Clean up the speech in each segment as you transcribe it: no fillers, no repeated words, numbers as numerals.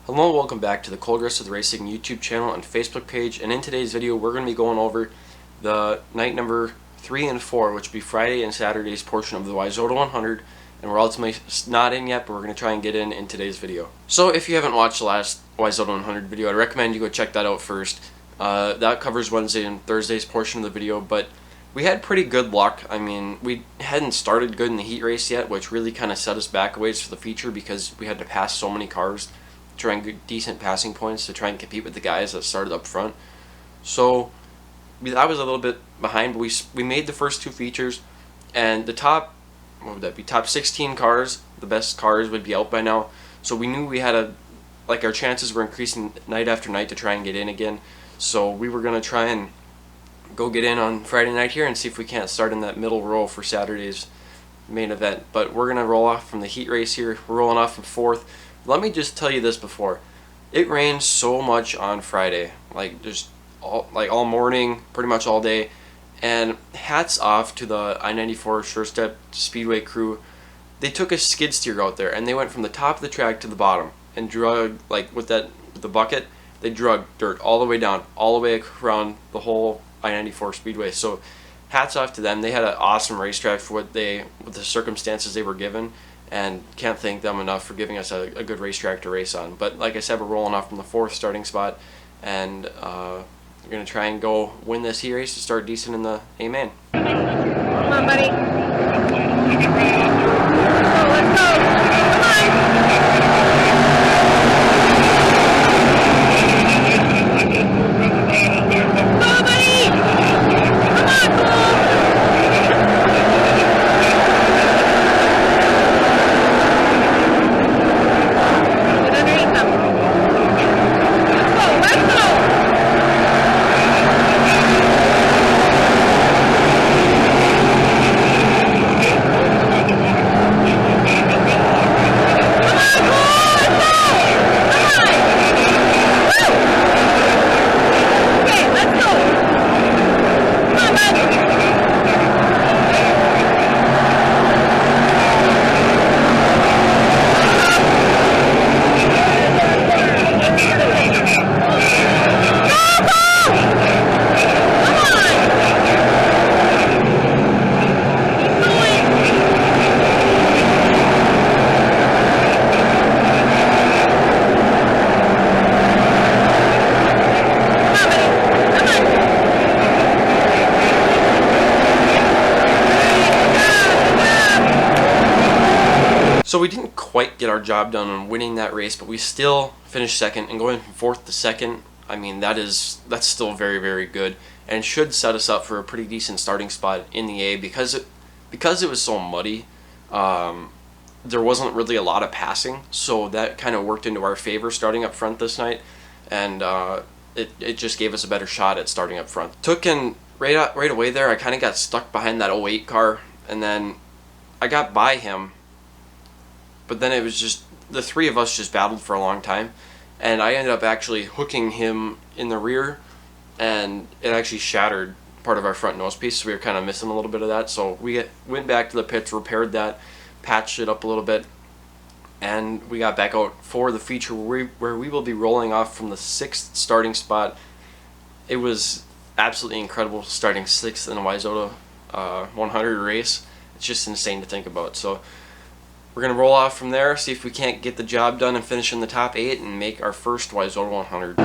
Hello and welcome back to the Cold Rest of the Racing YouTube channel and Facebook page, and in today's video we're going to be going over the night number 3 and 4, which will be Friday and Saturday's portion of the WISSOTA 100, and we're ultimately not in yet, but we're going to try and get in today's video. So if you haven't watched the last WISSOTA 100 video, I'd recommend you go check that out first. That covers Wednesday and Thursday's portion of the video, but we had pretty good luck. I mean, we hadn't started good in the heat race yet, which really kind of set us back a ways for the feature because we had to pass so many cars to try and get decent passing points to try and compete with the guys that started up front. So I was a little bit behind, but we made the first two features, and the top, what would that be, top 16 cars, the best cars would be out by now. So we knew we had our chances were increasing night after night to try and get in again. So we were going to try and go get in on Friday night here and see if we can't start in that middle row for Saturday's main event. But we're going to roll off from the heat race here. We're rolling off from 4th. Let me just tell you this before. It rained so much on Friday, like just all morning, pretty much all day. And hats off to the I-94 Sure Step Speedway crew. They took a skid steer out there and they went from the top of the track to the bottom and drug, like with the bucket, they drug dirt all the way down, all the way around the whole I-94 Speedway. So hats off to them. They had an awesome racetrack for with the circumstances they were given. And can't thank them enough for giving us a good racetrack to race on. But like I said, we're rolling off from the 4th starting spot, and we're going to try and go win this heat race to start decent in the A-main. Come on, buddy. Let's go. So we didn't quite get our job done on winning that race, but we still finished 2nd, and going from 4th to 2nd, I mean, that's still very, very good, and should set us up for a pretty decent starting spot in the A because it was so muddy. There wasn't really a lot of passing, so that kind of worked into our favor starting up front this night, and it just gave us a better shot at starting up front. Right away there, I kind of got stuck behind that 08 car, and then I got by him. But then it was just, the three of us just battled for a long time, and I ended up actually hooking him in the rear, and it actually shattered part of our front nose piece, so we were kind of missing a little bit of that. So we went back to the pits, repaired that, patched it up a little bit, and we got back out for the feature where we will be rolling off from the 6th starting spot. It was absolutely incredible starting 6th in a WISSOTA 100 race. It's just insane to think about. So we're going to roll off from there, see if we can't get the job done and finish in the top 8 and make our first WISSOTA 100.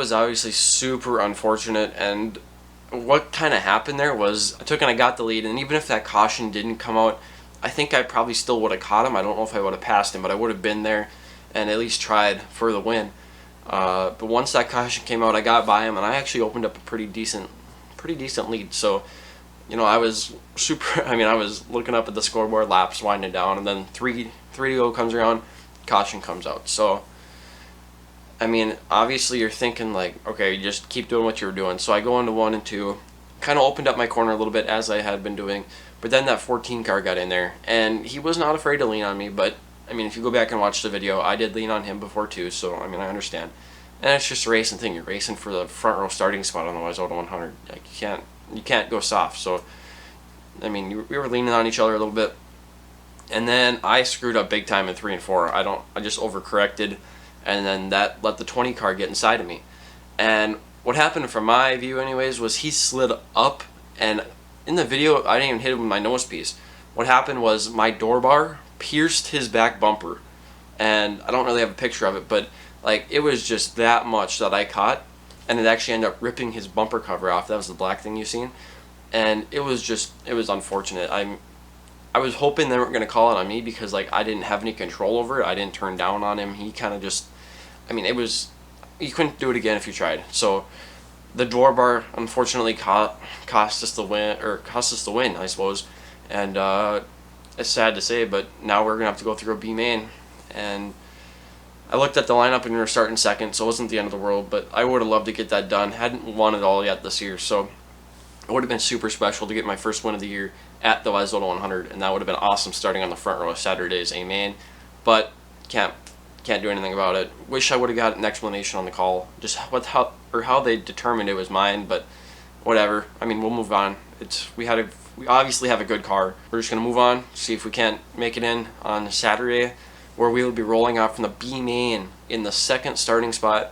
was obviously super unfortunate, and what kind of happened there was I took and I got the lead, and even if that caution didn't come out, I think I probably still would have caught him. I don't know if I would have passed him, but I would have been there and at least tried for the win. But once that caution came out, I got by him, and I actually opened up a pretty decent lead. So, you know, I was super. I mean, I was looking up at the scoreboard, laps winding down, and then three to go comes around, caution comes out. So, I mean, obviously you're thinking like, okay, you just keep doing what you were doing. So I go into 1 and 2, kind of opened up my corner a little bit as I had been doing, but then that 14 car got in there, and he was not afraid to lean on me. But I mean, if you go back and watch the video, I did lean on him before too. So I mean, I understand. And it's just a racing thing. You're racing for the front row starting spot on the WISSOTA 100. Like, you can't go soft. So I mean, we were leaning on each other a little bit, and then I screwed up big time in 3 and 4. I just overcorrected, and then that let the 20 car get inside of me. And what happened from my view anyways was he slid up, and in the video I didn't even hit him with my nose piece. What happened was my door bar pierced his back bumper, and I don't really have a picture of it, but like, it was just that much that I caught, and it actually ended up ripping his bumper cover off. That was the black thing you've seen, and it was unfortunate. I was hoping they weren't going to call it on me, because like, I didn't have any control over it. I didn't turn down on him. He kind of just, I mean, you couldn't do it again if you tried. So the door bar unfortunately cost us the win, I suppose. And it's sad to say, but now we're gonna have to go through a B main. And I looked at the lineup, and we were starting second, so it wasn't the end of the world. But I would have loved to get that done. Hadn't won it all yet this year, so it would have been super special to get my first win of the year at the WISSOTA 100, and that would have been awesome starting on the front row of Saturday's A main. But can't do anything about it. Wish I would have got an explanation on the call, just how they determined it was mine. But whatever. I mean, we'll move on. We obviously have a good car. We're just gonna move on, see if we can't make it in on Saturday, where we will be rolling out from the B main in the second starting spot.